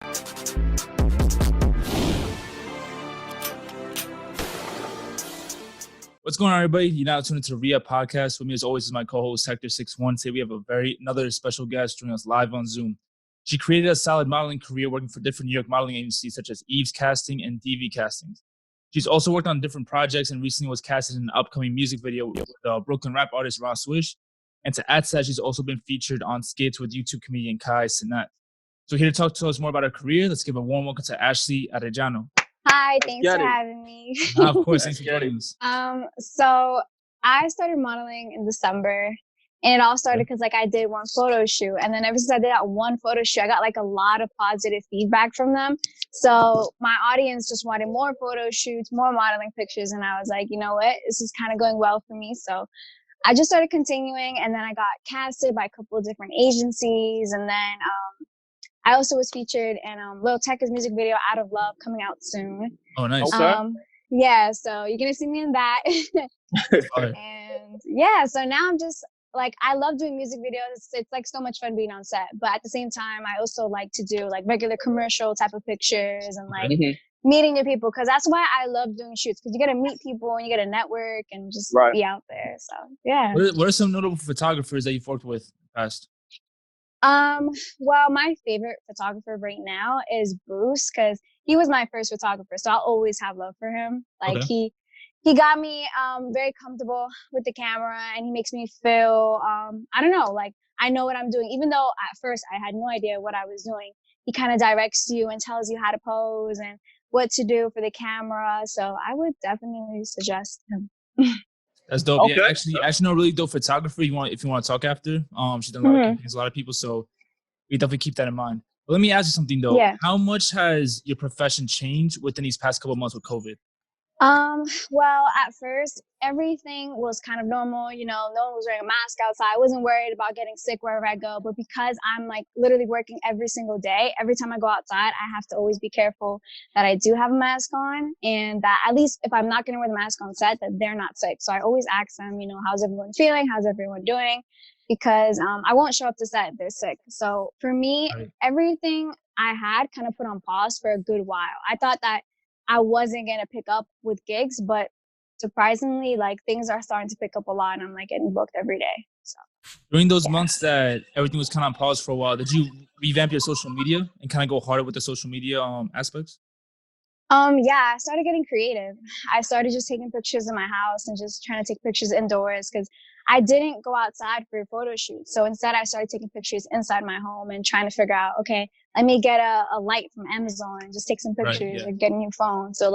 What's going on, everybody? You're now tuned into the Rah podcast. With me, as always, is my co-host, Hector61. Today, we have another special guest joining us live on Zoom. She created a solid modeling career working for different New York modeling agencies such as Eve's Casting and DV Castings. She's also worked on different projects and recently was casted in an upcoming music video with Brooklyn rap artist Rah Swish. And to add to that, she's also been featured on skits with YouTube comedian Kai Cenat. So here to talk to us more about her career, let's give a warm welcome to Ashley Arellano. Hi, thanks for having me. Of course, thanks for joining us. So I started modeling in December, and it all started because I did one photo shoot, and then ever since I did that one photo shoot, I got a lot of positive feedback from them. So my audience just wanted more photo shoots, more modeling pictures, and I was like, you know what, this is kind of going well for me. So I just started continuing, and then I got casted by a couple of different agencies, and then I also was featured in Lil Tecca's music video, Out of Love, coming out soon. Oh, nice. Okay. Yeah, so you're going to see me in that. And yeah, so now I'm just I love doing music videos. It's so much fun being on set. But at the same time, I also like to do regular commercial type of pictures and meeting new people. Because that's why I love doing shoots. Because you get to meet people and you get to network and just be out there. So yeah. What are some notable photographers that you've worked with in the past? Well, my favorite photographer right now is Bruce, because he was my first photographer, so I'll always have love for him. He got me very comfortable with the camera, and he makes me feel I don't know, I know what I'm doing. Even though at first I had no idea what I was doing, he kind of directs you and tells you how to pose and what to do for the camera. So I would definitely suggest him. That's dope. Okay. Yeah, actually, know a really dope photographer. If you want to talk after, she's done a lot of campaigns, a lot of people. So we definitely keep that in mind. But let me ask you something though. Yeah. How much has your profession changed within these past couple of months with COVID? Well, at first, everything was kind of normal. No one was wearing a mask outside. I wasn't worried about getting sick wherever I go. But because I'm literally working every single day, every time I go outside, I have to always be careful that I do have a mask on, and that at least if I'm not going to wear the mask on set, that they're not sick. So I always ask them, how's everyone feeling? How's everyone doing? Because I won't show up to set if they're sick. So for me, everything I had kind of put on pause for a good while. I thought that I wasn't going to pick up with gigs, but surprisingly, things are starting to pick up a lot, and I'm getting booked every day. So during those months that everything was kind of on pause for a while, did you revamp your social media and kind of go harder with the social media aspects? Yeah, I started getting creative. I started just taking pictures in my house and just trying to take pictures indoors, because I didn't go outside for photo shoots. So instead, I started taking pictures inside my home and trying to figure out, okay, let me get a light from Amazon and just take some pictures, or get a new phone. So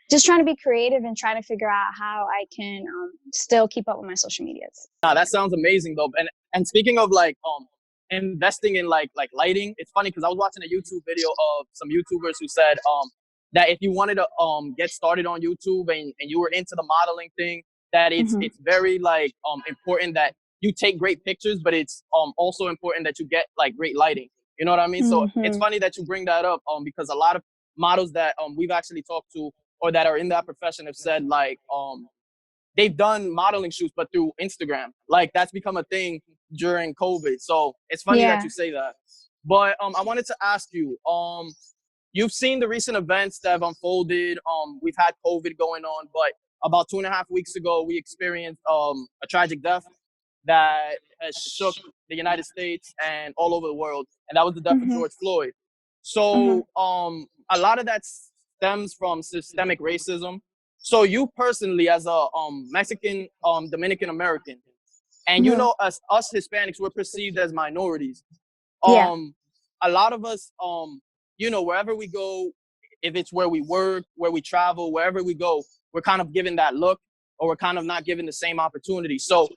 just trying to be creative and trying to figure out how I can still keep up with my social medias. That sounds amazing though. And speaking of investing in lighting, it's funny because I was watching a YouTube video of some YouTubers who said that if you wanted to get started on YouTube and you were into the modeling thing, that it's very important that you take great pictures, but it's also important that you get great lighting. You know what I mean? So it's funny that you bring that up because a lot of models that we've actually talked to or that are in that profession have said they've done modeling shoots, but through Instagram. That's become a thing during COVID. So it's funny that you say that. But I wanted to ask you, you've seen the recent events that have unfolded. We've had COVID going on, but about 2.5 weeks ago, we experienced a tragic death that has shook the United States and all over the world. And that was the death of George Floyd. So a lot of that stems from systemic racism. So you personally, as a Mexican, Dominican American, and as us Hispanics, we're perceived as minorities. A lot of us, wherever we go, if it's where we work, where we travel, wherever we go, we're kind of given that look, or we're kind of not given the same opportunity. So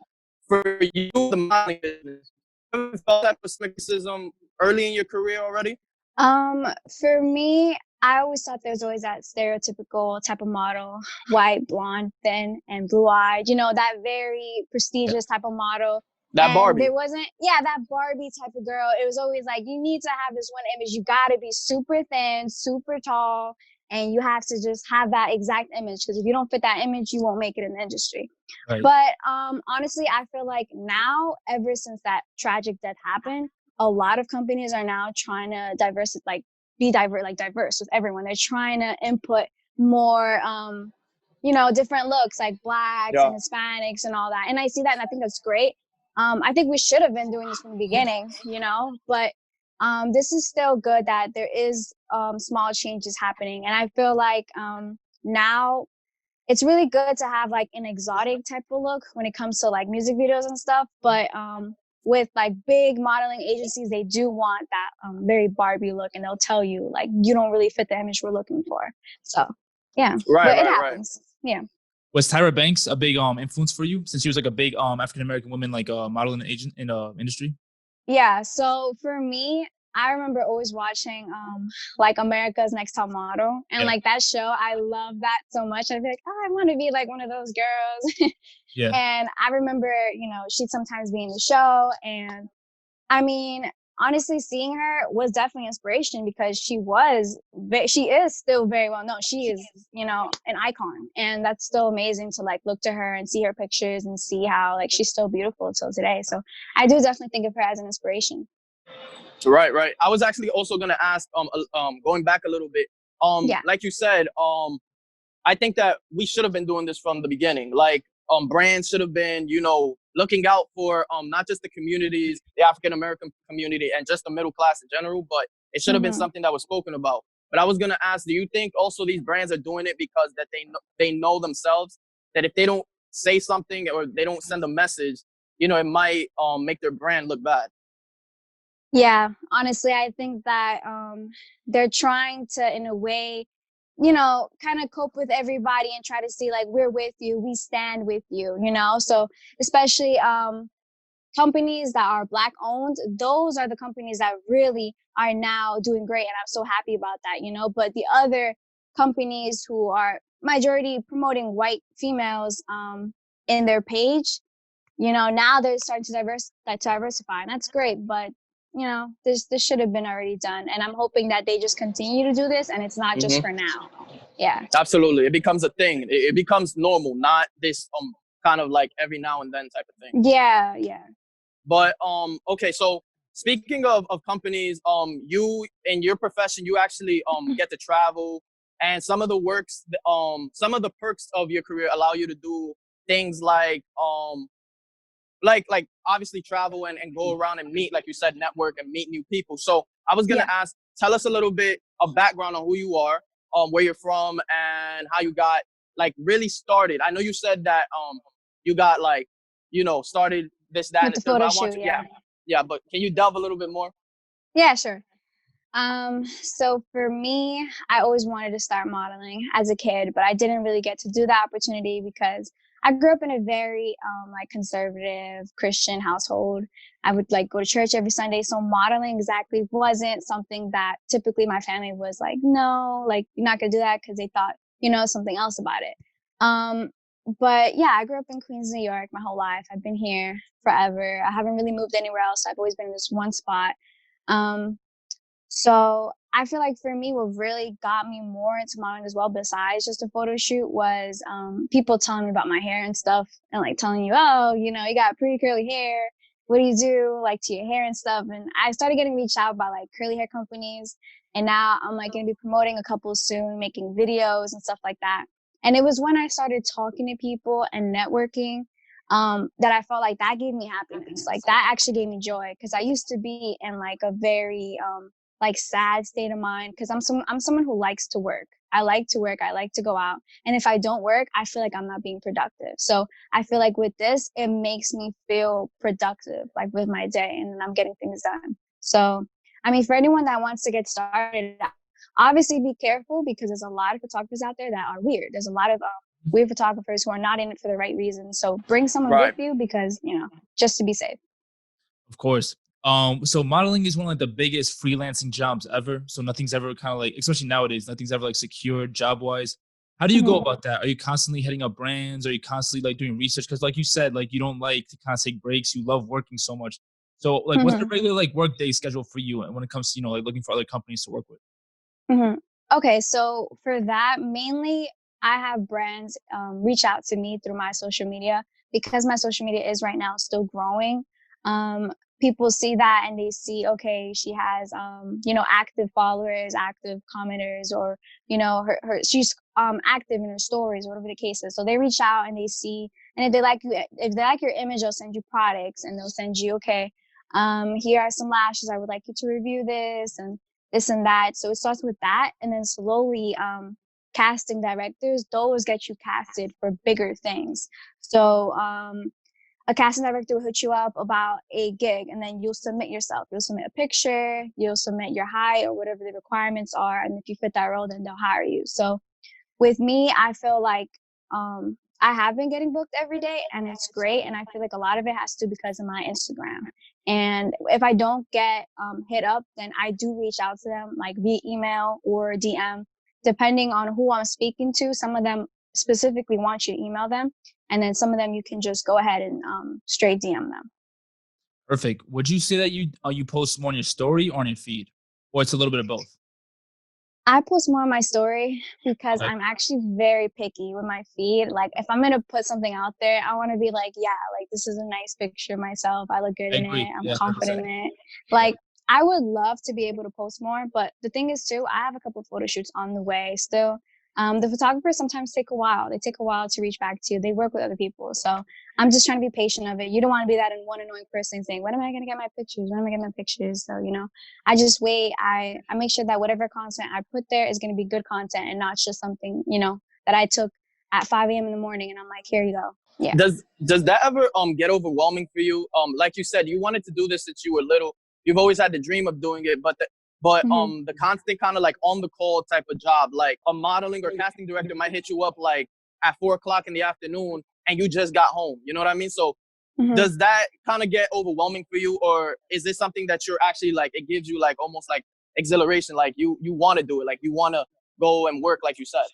for you, the modeling business, have you felt that racism early in your career already? For me, I always thought there was always that stereotypical type of model, white, blonde, thin, and blue-eyed, that very prestigious type of model. That Barbie. There wasn't, that Barbie type of girl. It was always you need to have this one image. You got to be super thin, super tall, and you have to just have that exact image, because if you don't fit that image, you won't make it in the industry. Right. But honestly, I feel now, ever since that tragic death happened, a lot of companies are now trying to be diverse with everyone. They're trying to input more, different looks like blacks and Hispanics and all that. And I see that, and I think that's great. I think we should have been doing this from the beginning, but this is still good that there is small changes happening. And I feel like now it's really good to have like an exotic type of look when it comes to like music videos and stuff. But with like big modeling agencies, they do want that very Barbie look, and they'll tell you like you don't really fit the image we're looking for. So yeah, but it happens. Yeah. Was Tyra Banks a big influence for you, since she was like a big African American woman like modeling agent in industry? Yeah. So for me, I remember always watching like America's Next Top Model, and like that show, I love that so much. I'd be like, oh, I want to be like one of those girls. Yeah. And I remember, she'd sometimes be in the show, and I mean, honestly, seeing her was definitely inspiration, because she is still very well known. She is, an icon, and that's still amazing to like look to her and see her pictures and see how like she's still beautiful till today. So I do definitely think of her as an inspiration. Right. I was actually also gonna ask, going back a little bit, like you said, I think that we should have been doing this from the beginning. Like, brands should have been, looking out for not just the communities, the African American community, and just the middle class in general, but it should have been something that was spoken about. But I was gonna ask, do you think also these brands are doing it because that they know themselves that if they don't say something or they don't send a message, it might make their brand look bad? Yeah, honestly, I think that they're trying to, in a way, kind of cope with everybody and try to see like, we're with you, we stand with you, So especially companies that are Black owned, those are the companies that really are now doing great. And I'm so happy about that, But the other companies who are majority promoting white females in their page, now they're starting to diversify, and that's great. But this should have been already done, and I'm hoping that they just continue to do this, and it's not just for now. Yeah, absolutely. It becomes a thing. It becomes normal, not this kind of like every now and then type of thing. Yeah. But okay, so speaking of companies, you in your profession, you actually get to travel, and some of the perks of your career allow you to do things like obviously travel and go around and meet, like you said, network and meet new people. So I was gonna ask, tell us a little bit of background on who you are, where you're from, and how you got like really started. I know you said that you got like, started this, that, with the photo shoot. Yeah, but can you delve a little bit more? Yeah, sure. So for me, I always wanted to start modeling as a kid, but I didn't really get to do that opportunity because I grew up in a very like conservative Christian household. I would like go to church every Sunday. So modeling exactly wasn't something that typically my family was like, no, like you're not gonna do that, because they thought, something else about it. But yeah, I grew up in Queens, New York my whole life. I've been here forever. I haven't really moved anywhere else. I've always been in this one spot. So I feel like for me, what really got me more into modeling as well, besides just a photo shoot, was people telling me about my hair and stuff, and like telling you, oh, you got pretty curly hair. What do you do like to your hair and stuff? And I started getting reached out by like curly hair companies. And now I'm like going to be promoting a couple soon, making videos and stuff like that. And it was when I started talking to people and networking that I felt like that gave me happiness. Like that actually gave me joy, because I used to be in like a very like sad state of mind, because I'm someone who likes to work. I like to work. I like to go out. And if I don't work, I feel like I'm not being productive. So I feel like with this, it makes me feel productive, like with my day, and I'm getting things done. So, I mean, for anyone that wants to get started, obviously be careful, because there's a lot of photographers out there that are weird. There's a lot of weird photographers who are not in it for the right reasons. So bring someone with you, because, just to be safe. Of course. So modeling is one of like the biggest freelancing jobs ever. So nothing's ever kind of like, especially nowadays, nothing's ever like secure job wise. How do you go about that? Are you constantly hitting up brands? Are you constantly like doing research? Because like you said, like you don't like to kind of take breaks. You love working so much. So like, what's the regular like work day schedule for you when it comes to like looking for other companies to work with? Okay, so for that, mainly I have brands reach out to me through my social media, because my social media is right now still growing. people see that and they see, okay, she has, active followers, active commenters, or, she's active in her stories, whatever the case is. So they reach out and they see, and if they like your image, they'll send you products and they'll send you, okay, here are some lashes. I would like you to review this and this and that. So it starts with that. And then slowly, casting directors, those get you casted for bigger things. So, a casting director will hit you up about a gig, and then you'll submit yourself. You'll submit a picture, you'll submit your height or whatever the requirements are. And if you fit that role, then they'll hire you. So with me, I feel like I have been getting booked every day, and it's great. And I feel like a lot of it has to because of my Instagram. And if I don't get hit up, then I do reach out to them like via email or DM, depending on who I'm speaking to. Some of them specifically want you to email them. And then some of them you can just go ahead and straight DM them. Perfect. Would you say that you post more on your story or on your feed, or it's a little bit of both? I post more on my story because Okay. I'm actually very picky with my feed. Like if I'm gonna put something out there, I want to be like, yeah, like this is a nice picture of myself. I look good I in agree. it. I'm Yeah, confident 100%. in it. Like I would love to be able to post more, but the thing is too, I have a couple of photo shoots on the way still. The photographers sometimes take a while. They take a while to reach back to you. They work with other people. So I'm just trying to be patient of it. You don't want to be that one annoying person saying, when am I going to get my pictures? When am I going to get my pictures? So, I just wait. I make sure that whatever content I put there is going to be good content and not just something, that I took at 5 a.m. in the morning and I'm like, here you go. Yeah. Does that ever get overwhelming for you? Like you said, you wanted to do this since you were little. You've always had the dream of doing it, but the constant kind of like on the call type of job, like a modeling or casting director might hit you up like at 4 o'clock in the afternoon and you just got home. You know what I mean? So does that kind of get overwhelming for you, or is this something that you're actually like, it gives you like almost like exhilaration, like you want to do it, like you want to go and work, like you said?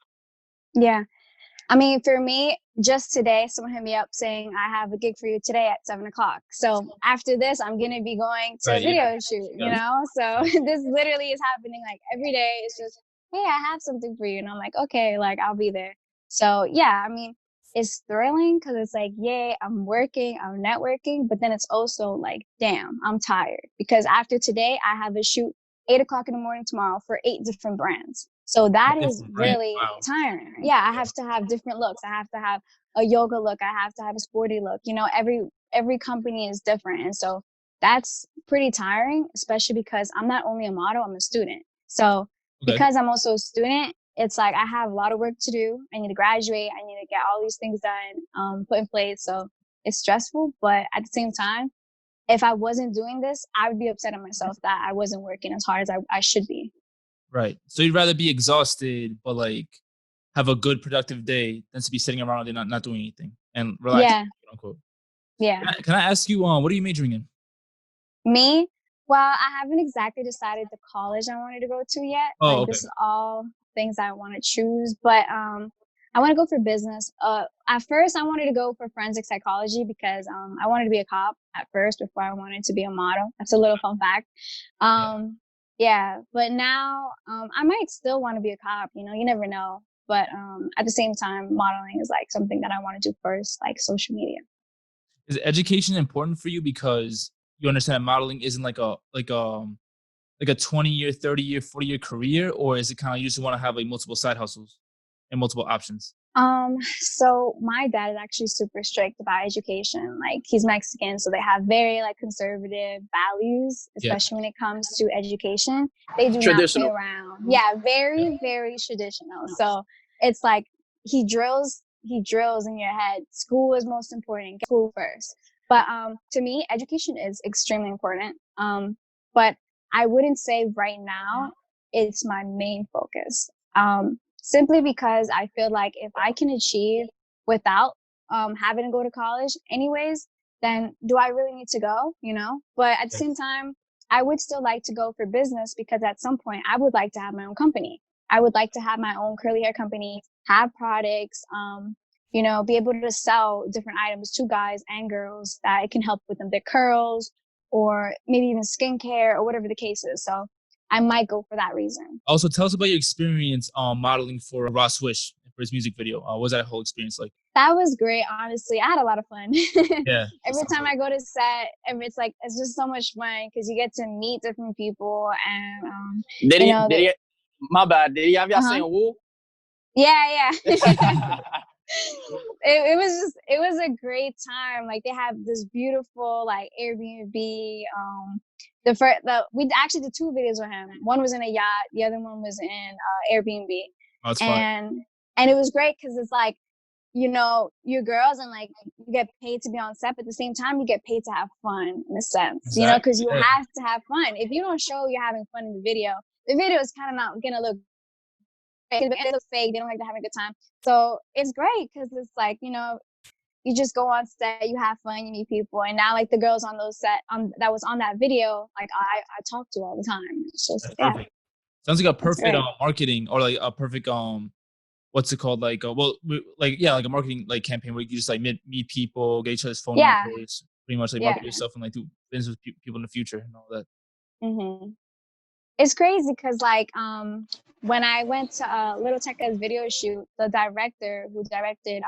Yeah. I mean, for me, just today, someone hit me up saying, I have a gig for you today at 7 o'clock. So after this, I'm going to be going to a video shoot, So this literally is happening like every day. It's just, hey, I have something for you. And I'm like, okay, like I'll be there. So yeah, I mean, it's thrilling because it's like, yay, I'm working, I'm networking. But then it's also like, damn, I'm tired because after today, I have a shoot 8 o'clock in the morning tomorrow for 8 different brands. So that is really tiring. Yeah, I have to have different looks. I have to have a yoga look. I have to have a sporty look. Every company is different. And so that's pretty tiring, especially because I'm not only a model, I'm a student. So because I'm also a student, it's like I have a lot of work to do. I need to graduate. I need to get all these things done, put in place. So it's stressful, but at the same time, if I wasn't doing this, I would be upset at myself that I wasn't working as hard as I should be. Right. So you'd rather be exhausted, but like have a good productive day than to be sitting around and not doing anything and relaxing, Yeah. quote unquote. Yeah. Can I ask you, what are you majoring in? Me? Well, I haven't exactly decided the college I wanted to go to yet. Oh, okay. This is all things I want to choose, but I want to go for business. At first, I wanted to go for forensic psychology because I wanted to be a cop at first before I wanted to be a model. That's a little fun fact. Yeah, but now I might still want to be a cop. You never know. But at the same time, modeling is like something that I want to do first, like social media. Is education important for you because you understand that modeling isn't like a 20-year, 30-year, 40-year career, or is it kind of you just want to have like multiple side hustles and multiple options? So my dad is actually super strict about education. Like he's Mexican, so they have very like conservative values, especially when it comes to education. They do not play around. Yeah, very, very traditional. So it's like he drills in your head. School is most important. Get school first. But to me, education is extremely important. But I wouldn't say right now it's my main focus. Simply because I feel like if I can achieve without having to go to college anyways, then do I really need to go, But at the same time, I would still like to go for business because at some point I would like to have my own company. I would like to have my own curly hair company, have products, be able to sell different items to guys and girls that it can help with them, their curls or maybe even skincare or whatever the case is. So I might go for that reason. Also, tell us about your experience modeling for Rah Swish in for his music video? What was that whole experience like? That was great, honestly. I had a lot of fun. Yeah. Every time I go to set, and it's just so much fun because you get to meet different people and my bad. Did he have y'all saying woo? Yeah. It was a great time. Like they have this beautiful like Airbnb. We actually did 2 videos with him. One was in a yacht, the other one was in Airbnb. Oh, that's fun. And it was great because it's like, you know, you're girls and like you get paid to be on set, but at the same time you get paid to have fun in a sense, exactly. You know, because you have to have fun. If you don't show you're having fun in the video is kind of not gonna look fake. It looks fake. They don't like to have a good time. So it's great because it's like, you know, you just go on set, you have fun, you meet people, and now like the girls on those that was on that video, like I talk to all the time. It's just perfect. Sounds like a perfect marketing or like a perfect what's it called? Like like a marketing like campaign where you just like meet people, get each other's phone numbers, pretty much like market yourself and like do business with people in the future and all that. Mm-hmm. It's crazy because like when I went to Little Tekka's video shoot, the director who directed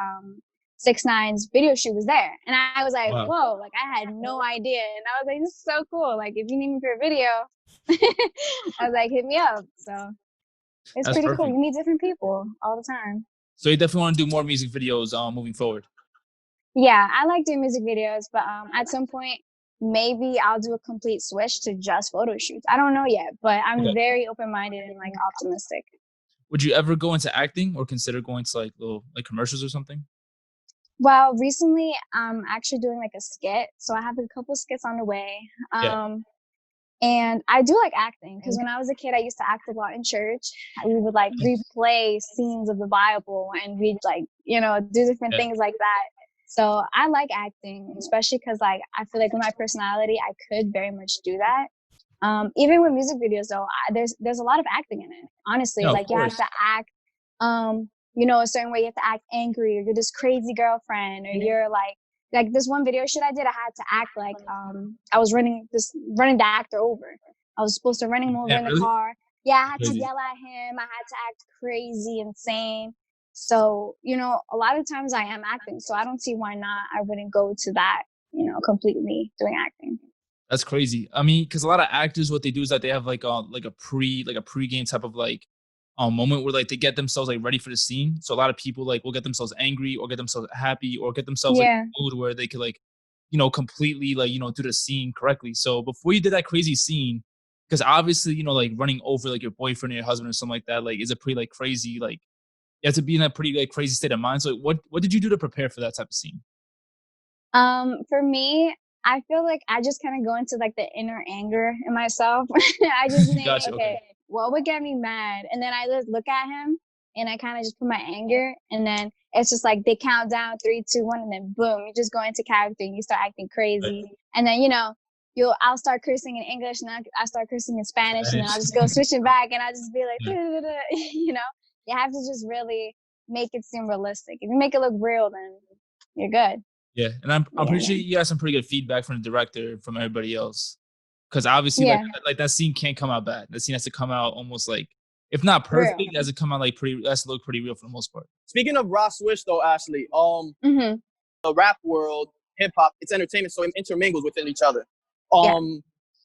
6ix9ine's video shoot was there, and I was like, whoa, like I had no idea, and I was like, this is so cool. Like if you need me for a video, I was like, hit me up. So it's pretty cool. You meet different people all the time. So you definitely want to do more music videos moving forward. Yeah, I like doing music videos, but at some point maybe I'll do a complete switch to just photo shoots. I don't know yet, but I'm very open-minded and like optimistic. Would you ever go into acting or consider going to like little like commercials or something? Well, recently I'm actually doing like a skit. So I have a couple skits on the way. And I do like acting because when I was a kid, I used to act a lot in church. We would like replay scenes of the Bible and we'd like, you know, do different things like that. So I like acting, especially because like I feel like with my personality, I could very much do that. Even with music videos, though, there's a lot of acting in it. Honestly, like you have to act, you know, a certain way. You have to act angry, or you're this crazy girlfriend, or you're like this one video shoot I did. I had to act like I was running the actor over. I was supposed to run him over in the car. Yeah, I had to yell at him. I had to act crazy, insane. So, you know, a lot of times I am acting, so I don't see why not I wouldn't go to that, you know, completely doing acting. That's crazy. I mean, because a lot of actors, what they do is that they have like a pre-game type of like moment where like they get themselves like ready for the scene. So a lot of people like will get themselves angry or get themselves happy or get themselves like in a mood where they could like, you know, completely like, you know, do the scene correctly. So before you did that crazy scene, because obviously, you know, like running over like your boyfriend or your husband or something like that, like is a pretty like crazy, like you have to be in a pretty like crazy state of mind. So like, what did you do to prepare for that type of scene? For me, I feel like I just kind of go into like the inner anger in myself. I just think, okay, what would get me mad? And then I just look at him and I kind of just put my anger, and then it's just like they count down 3, 2, 1, and then boom, you just go into character and you start acting crazy. And then, you know, I'll start cursing in English and I start cursing in Spanish, and then I'll just go switching back and I'll just be like, you know, you have to just really make it seem realistic. If you make it look real, then you're good. Yeah, and I'm pretty sure you got some pretty good feedback from the director, from everybody else, because obviously like that scene can't come out bad. That scene has to come out almost like, if not perfect, it has to come out like pretty. That's to look pretty real for the most part. Speaking of Rah Swish, though, Ashley, the rap world, hip hop, it's entertainment, so it intermingles within each other.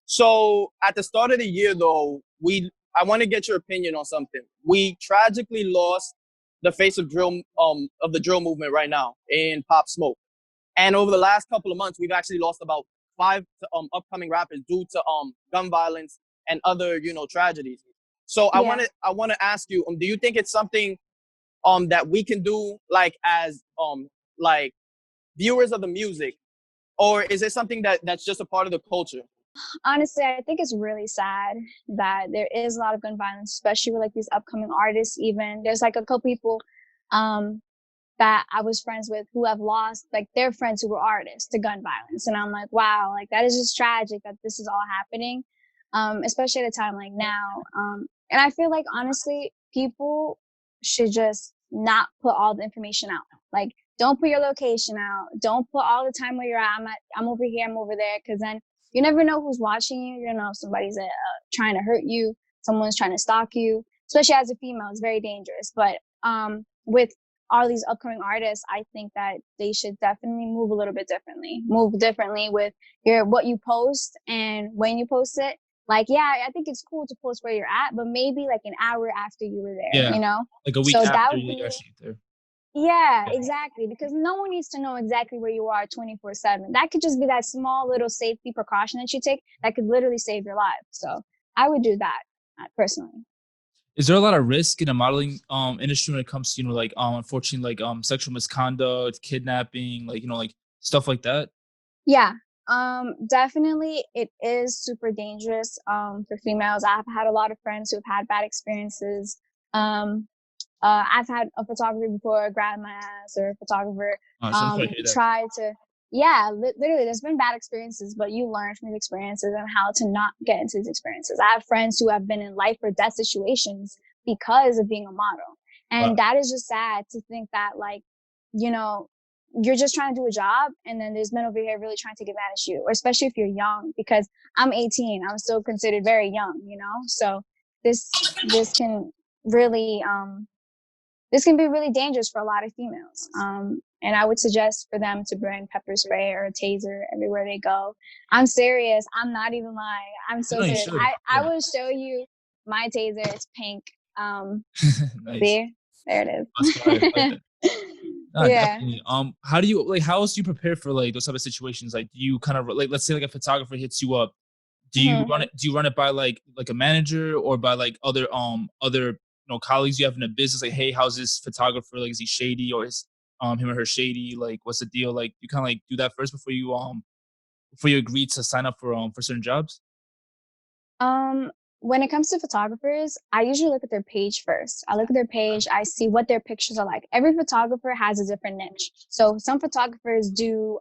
So at the start of the year, though, I want to get your opinion on something. We tragically lost the face of the drill movement right now in Pop Smoke. And over the last couple of months, we've actually lost about 5 upcoming rappers due to gun violence and other, you know, tragedies. So I want to ask you, do you think it's something that we can do like as like viewers of the music, or is it something that's just a part of the culture? Honestly, I think it's really sad that there is a lot of gun violence, especially with like these upcoming artists. Even there's like a couple people that I was friends with who have lost like their friends who were artists to gun violence. And I'm like, wow, like that is just tragic that this is all happening, especially at a time like now. And I feel like, honestly, people should just not put all the information out. Like, don't put your location out. Don't put all the time where you're at. I'm over here, I'm over there. Because then you never know who's watching you. You don't know if somebody's trying to hurt you. Someone's trying to stalk you. Especially as a female, it's very dangerous. But with all these upcoming artists, I think that they should definitely move a little bit differently. Move differently with what you post and when you post it. Like, yeah, I think it's cool to post where you're at, but maybe like an hour after you were there, Yeah, you know? like a week So that after would you be, actually get there. yeah, exactly. Because no one needs to know exactly where you are 24/7. That could just be that small little safety precaution that you take that could literally save your life. So I would do that personally. Is there a lot of risk in the modeling industry when it comes to, like unfortunately, like sexual misconduct, kidnapping, like like stuff like that? Yeah, definitely it is super dangerous for females. I've had a lot of friends who've had bad experiences. Um, I've had a photographer before grab my ass, or a photographer Oh, so I'm sorry to hear that. try to, yeah, literally there's been bad experiences, but you learn from these experiences and how to not get into these experiences. I have friends who have been in life or death situations because of being a model. Wow. And that is just sad to think that, like, you know, you're just trying to do a job and then there's men over here really trying to take advantage of you, or especially if you're young, because I'm 18, I'm still considered very young, you know? So this can really, this can be really dangerous for a lot of females. And I would suggest for them to bring pepper spray or a taser everywhere they go. I'm serious. I'm not even lying. I'm so No, you serious. should. I Yeah. will show you my taser. It's pink. Nice. See? There it is. That's fire. I like that. No, Yeah. definitely. How do you how else do you prepare for like those type of situations? Like, do you kind of like, let's say like a photographer hits you up, do you Mhm. run it? Do you run it by like a manager or by like other colleagues you have in a business? Like, hey, how's this photographer? Like, is he shady, or is him or her shady? Like, what's the deal? Like, you kind of like do that first before you agree to sign up for certain jobs. Um, when it comes to photographers, I usually look at their page first. I look at their page, I see what their pictures are like. Every photographer has a different niche. So some photographers do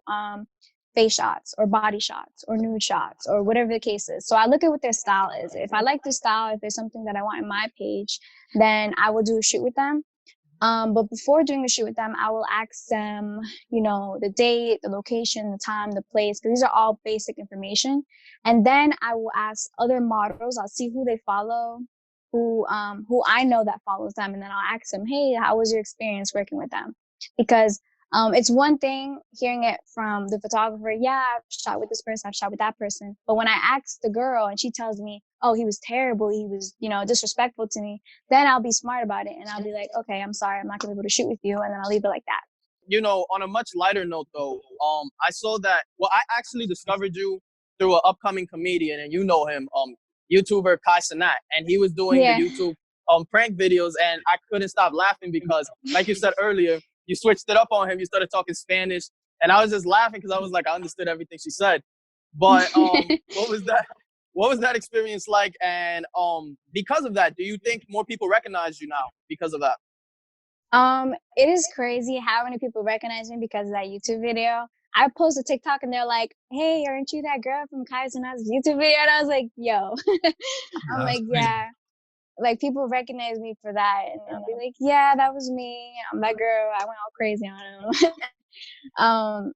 face shots or body shots or nude shots or whatever the case is. So I look at what their style is. If I like the style, if there's something that I want in my page, then I will do a shoot with them. But before doing the shoot with them, I will ask them, the date, the location, the time, the place, because these are all basic information. And then I will ask other models. I'll see who they follow, who I know that follows them, and then I'll ask them, hey, how was your experience working with them? Because it's one thing hearing it from the photographer. Yeah, I've shot with this person, I've shot with that person. But when I ask the girl and she tells me, oh, he was terrible, he was, disrespectful to me, then I'll be smart about it and I'll be like, okay, I'm sorry, I'm not gonna be able to shoot with you, and then I'll leave it like that. On a much lighter note though, I saw that, well, I actually discovered you through an upcoming comedian, and you know him, YouTuber Kai Cenat, and he was doing the Yeah. YouTube prank videos, and I couldn't stop laughing because, like you said earlier, you switched it up on him, you started talking Spanish, and I was just laughing because I was like, I understood everything she said. But what was that experience like? And because of that, do you think more people recognize you now because of that? It is crazy how many people recognize me because of that YouTube video. I post a TikTok and they're like, hey, aren't you that girl from Kai Cenat's YouTube video? And I was like, yo. I'm That's like, crazy. yeah. Like, people recognize me for that, and they'll be like, yeah, that was me. I'm that girl. I went all crazy on him.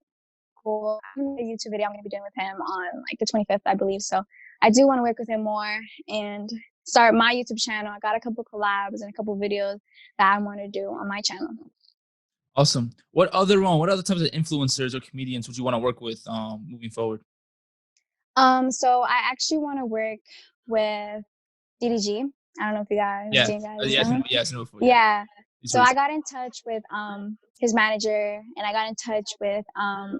Cool. The YouTube video I'm going to be doing with him on like the 25th, I believe. So I do want to work with him more and start my YouTube channel. I got a couple collabs and a couple videos that I want to do on my channel. Awesome. What other types of influencers or comedians would you want to work with moving forward? So I actually want to work with DDG. I don't know if you guys, Yeah. do you guys Yes, no, before. Yeah. So I got in touch with his manager, and I got in touch with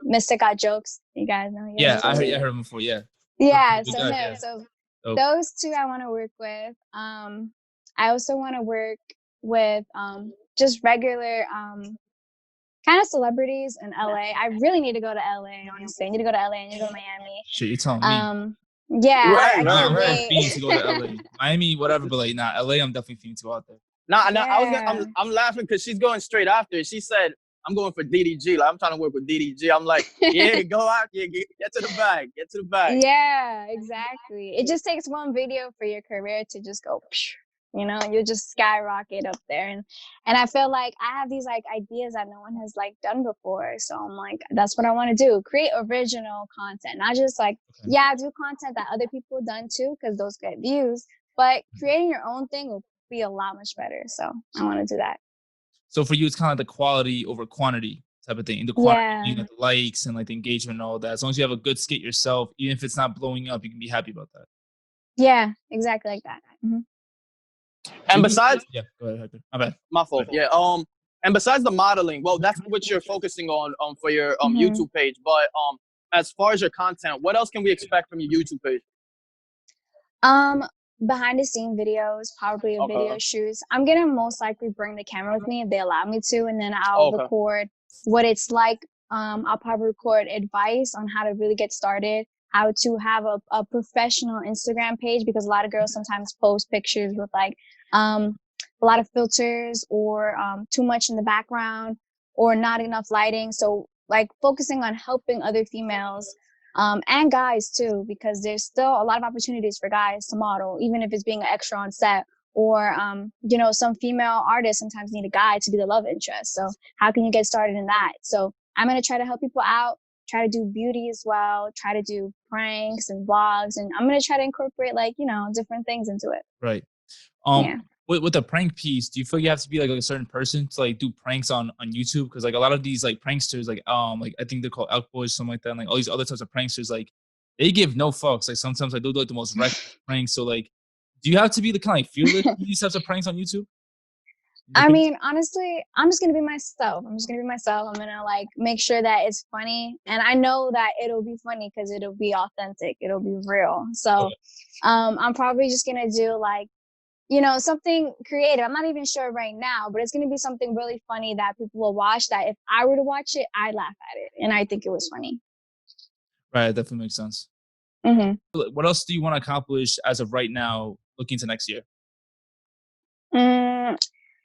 Mr. Got Jokes. You guys know? Yeah, I heard him before. Yeah. Yeah, Good so guy, him. yeah. So Dope. those two I want to work with. I also want to work with just regular kind of celebrities in LA. I really need to go to LA, honestly. I need to go to LA. I need to go to Miami. Shit, you're telling me. Yeah, I Right. can't I'm wait. fiending to go to LA. Miami, whatever, but like, nah, LA, I'm definitely fiending to go out there. Nah, Yeah. I'm laughing because she's going straight after it. She said, I'm going for DDG. Like, I'm trying to work with DDG. I'm like, yeah, go out, yeah, get to the bag, get to the bag. Yeah, exactly. It just takes one video for your career to just go, you just skyrocket up there. And I feel like I have these like ideas that no one has like done before. So I'm like, that's what I want to do. Create original content, not just like, yeah, do content that other people have done too, because those get views, but creating your own thing will be a lot much better. So I want to do that. So for you, it's kind of like the quality over quantity type of thing. And the quantity being like the likes and like the engagement and all that. As long as you have a good skit yourself, even if it's not blowing up, you can be happy about that. Yeah, exactly like that. Mm-hmm. And besides, yeah, go ahead, Hector. My bad. My fault. Yeah. And besides the modeling, well, that's what you're focusing on for your YouTube page. But as far as your content, what else can we expect from your YouTube page? Behind the scene videos, probably a video shoots. I'm gonna most likely bring the camera with me if they allow me to, and then I'll record what it's like. I'll probably record advice on how to really get started, how to have a professional Instagram page, because a lot of girls sometimes post pictures with like a lot of filters or too much in the background or not enough lighting. So like focusing on helping other females and guys too, because there's still a lot of opportunities for guys to model, even if it's being an extra on set, or you know, some female artists sometimes need a guy to be the love interest. So how can you get started in that? So I'm going to try to help people out, try to do beauty as well, try to do pranks and vlogs, and I'm going to try to incorporate like, you know, different things into it. Right. With the prank piece, do you feel you have to be like a certain person to like do pranks on YouTube? Because like a lot of these like pranksters, like I think they're called Elk Boys, something like that, and like all these other types of pranksters, like they give no fucks. Like sometimes like they'll do like the most reckless pranks. So like, do you have to be the kind of like fearless in these types of pranks on YouTube? I mean, honestly, I'm just gonna be myself. I'm gonna like make sure that it's funny, and I know that it'll be funny because it'll be authentic. It'll be real. So, I'm probably just gonna do like, you know, something creative. I'm not even sure right now, but it's going to be something really funny that people will watch, that if I were to watch it, I'd laugh at it. And I think it was funny. Right. That definitely makes sense. What else do you want to accomplish as of right now, looking to next year?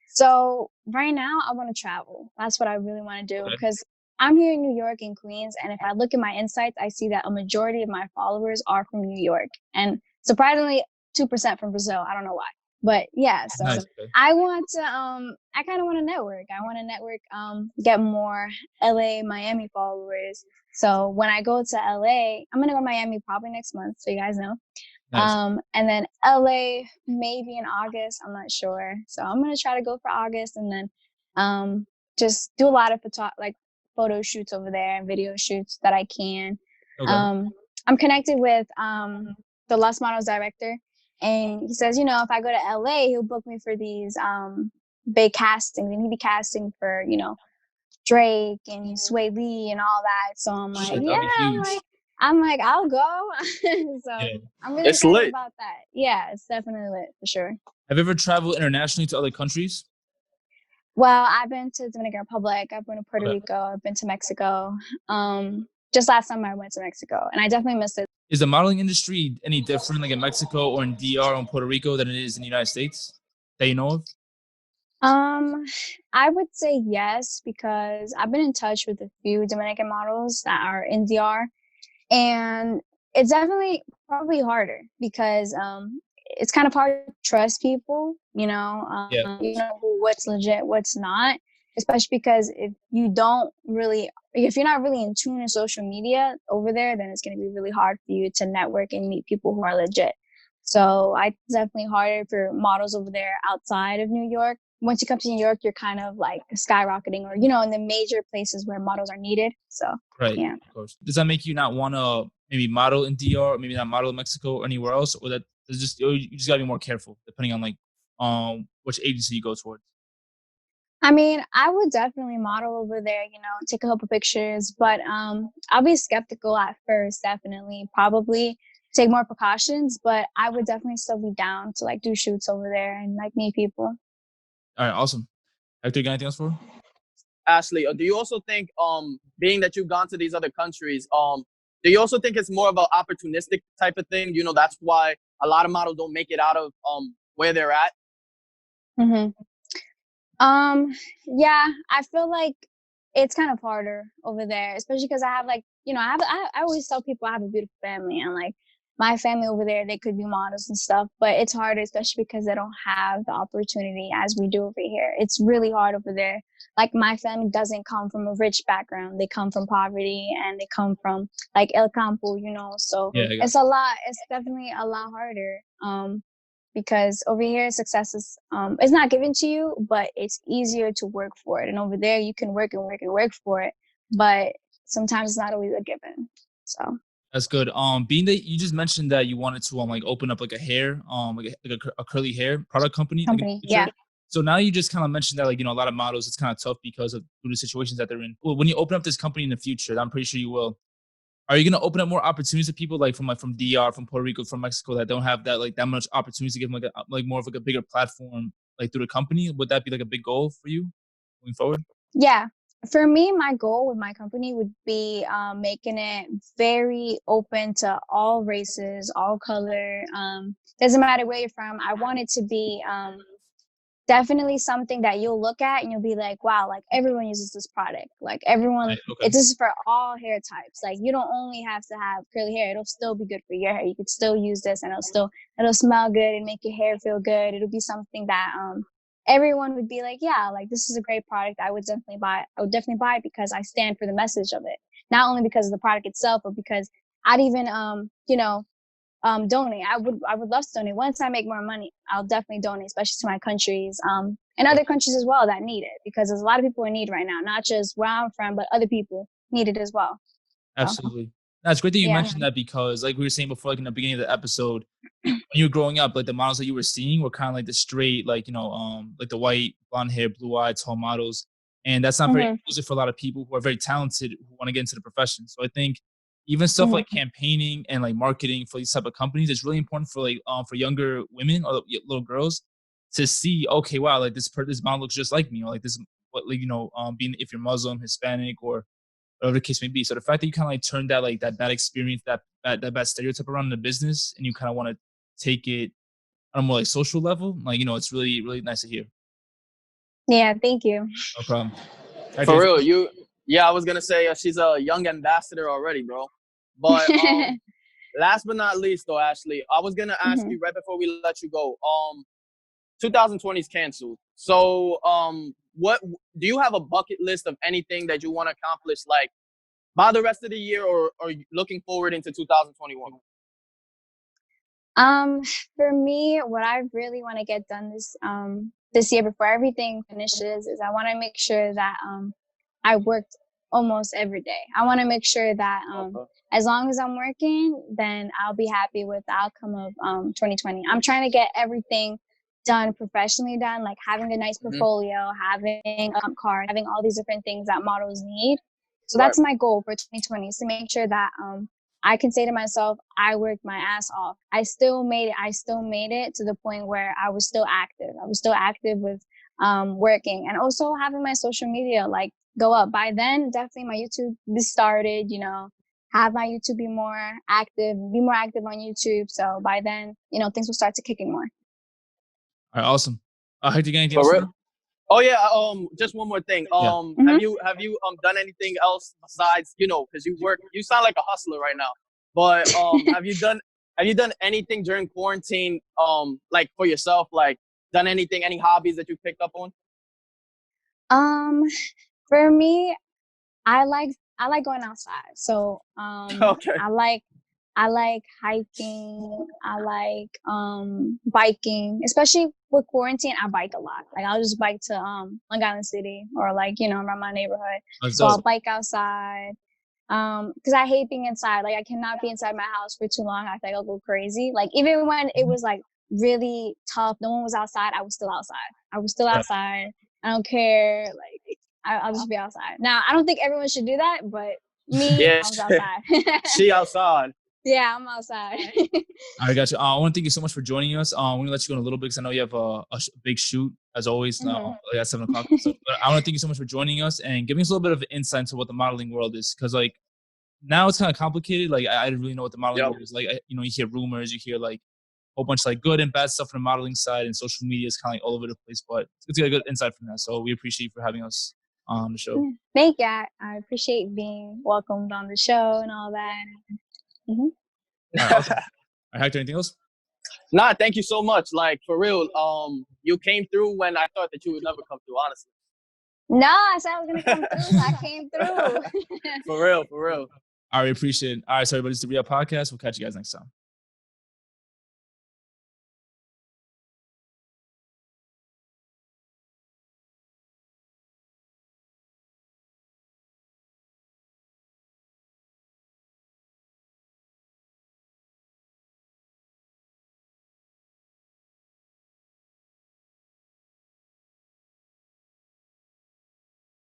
So right now I want to travel. That's what I really want to do, because I'm here in New York in Queens. And if I look at my insights, I see that a majority of my followers are from New York, and surprisingly 2% from Brazil. I don't know why. But yeah, so nice. I want to, I kind of want to network. I want to network, get more LA, Miami followers. So when I go to LA, I'm going to go to Miami probably next month, so you guys know. Nice. And then LA, maybe in August, I'm not sure. So I'm going to try to go for August, and then just do a lot of photo shoots over there and video shoots that I can. I'm connected with the Lost Models director. And he says, you know, if I go to LA, he'll book me for these big castings, and he'd be casting for, you know, Drake and Sway Lee and all that. So I'm like, I'm like, I'll go. So I'm really excited about that. Yeah, it's definitely lit for sure. Have you ever traveled internationally to other countries? Well, I've been to Dominican Republic. I've been to Puerto Rico. I've been to Mexico. Just last summer I went to Mexico, and I definitely missed it. Is the modeling industry any different, like in Mexico or in DR or in Puerto Rico, than it is in the United States that you know of? I would say yes, because I've been in touch with a few Dominican models that are in DR, and it's definitely probably harder because it's kind of hard to trust people, you know, you know what's legit, what's not, especially because if you're not really in tune in social media over there, then it's going to be really hard for you to network and meet people who are legit. So it's definitely harder for models over there outside of New York. Once you come to New York, you're kind of like skyrocketing, or, you know, in the major places where models are needed. So, yeah. Of course. Does that make you not want to maybe model in DR, or maybe not model in Mexico or anywhere else? Or that you just got to be more careful depending on like which agency you go towards? I mean, I would definitely model over there, you know, take a couple pictures, but I'll be skeptical at first, definitely. Probably take more precautions, but I would definitely still be down to like do shoots over there and like meet people. All right, awesome. Hector, you got anything else for her? Ashley, do you also think, being that you've gone to these other countries, do you also think it's more of an opportunistic type of thing? You know, that's why a lot of models don't make it out of where they're at? Yeah, I feel like it's kind of harder over there, especially because I have like, you know, I always tell people I have a beautiful family, and like my family over there, they could be models and stuff, but it's harder, especially because they don't have the opportunity as we do over here. It's really hard over there. Like my family doesn't come from a rich background. They come from poverty, and they come from like El Campo, you know, so it's definitely a lot harder. because over here success is it's not given to you, but it's easier to work for it. And over there you can work and work and work for it, but sometimes it's not always a given. So That's good. Being that you just mentioned that you wanted to like open up like a hair, a curly hair product company, like in the future. yeah. So now you just kind of mentioned that, like, a lot of models, it's kind of tough because of due to situations that they're in. Well, when you open up this company in the future, I'm pretty sure you will. Are you going to open up more opportunities to people like from DR, from Puerto Rico, from Mexico that don't have that much opportunities to give them like more of like a bigger platform like through the company? Would that be like a big goal for you going forward? Yeah. For me, my goal with my company would be making it very open to all races, all color. Doesn't matter where you're from. I want it to be definitely something that you'll look at and you'll be like, wow, like everyone uses this product. Like everyone, Right, okay. this is for all hair types. Like you don't only have to have curly hair. It'll still be good for your hair. You could still use this and it'll smell good and make your hair feel good. It'll be something that everyone would be like, yeah, like this is a great product. I would definitely buy it. I would definitely buy it because I stand for the message of it. Not only because of the product itself, but because I'd even donate. I would love to donate. Once I make more money, I'll definitely donate, especially to my countries, and other countries as well that need it, because there's a lot of people in need right now, not just where I'm from, but other people need it as well. Absolutely. That's great that you mentioned that, because like we were saying before, like in the beginning of the episode, when you were growing up, like the models that you were seeing were kind of like the straight, like, like the white, blonde hair, blue eyed, tall models. And that's not very inclusive for a lot of people who are very talented, who want to get into the profession. So I think even stuff like campaigning and like marketing for these type of companies is really important for like for younger women or little girls to see, okay, wow, like this model looks just like me, or like this, what, like, being, if you're Muslim, Hispanic, or whatever the case may be. So the fact that you kind of like turned that, like that bad experience, that bad stereotype around the business, and you kind of want to take it on a more like social level, like, it's really, really nice to hear. Yeah, thank you. No problem. For real, I was gonna say she's a young ambassador already, bro. But last but not least, though, Ashley, I was gonna ask you right before we let you go. 2020 is canceled. So, what do you have a bucket list of anything that you want to accomplish, like by the rest of the year, or looking forward into 2021? For me, what I really want to get done this year before everything finishes is I want to make sure that I worked almost every day. I want to make sure that as long as I'm working, then I'll be happy with the outcome of 2020. I'm trying to get everything done, professionally done, like having a nice portfolio, having a card, having all these different things that models need. So that's my goal for 2020, is to make sure that I can say to myself, I worked my ass off. I still made it to the point where I was still active. I was still active with working, and also having my social media like go up. By then, definitely my YouTube be started, have my YouTube be more active on YouTube. So by then, things will start to kick in more. All right, awesome. Hector, you got anything else? Oh yeah, just one more thing. Have you done anything else besides, because you sound like a hustler right now. But have you done anything during quarantine, like for yourself, like done anything, any hobbies that you picked up on? For me, I like going outside. So Okay. I like hiking. I like biking, especially with quarantine. I bike a lot. Like I'll just bike to Long Island City, or like around my neighborhood. So I'll bike outside. Because I hate being inside. Like I cannot be inside my house for too long. I think I'll go crazy. Like even when it was like really tough, no one was outside, I was still outside. I don't care. Like I'll just be outside. Now I don't think everyone should do that, but me, I was outside. She outside. Yeah, I'm outside. All right, gotcha. I want to thank you so much for joining us. I'm going to let you go in a little bit because I know you have a big shoot, as always, now at 7 o'clock. So, but I want to thank you so much for joining us and giving us a little bit of insight into what the modeling world is. Because, like, now it's kind of complicated. Like, I didn't really know what the modeling world is. Like, you hear rumors, you hear, like, a whole bunch of, like, good and bad stuff from the modeling side, and social media is kind of like all over the place. But it's get a good insight from that. So we appreciate you for having us on the show. Thank you. I appreciate being welcomed on the show and all that. All right, awesome. All right, Hector, anything else? Nah, thank you so much. Like, for real, you came through when I thought that you would never come through, honestly. No, I said I was going to come through, so I came through. For real. All right, appreciate it. All right, so everybody, it's the Rah Podcast. We'll catch you guys next time.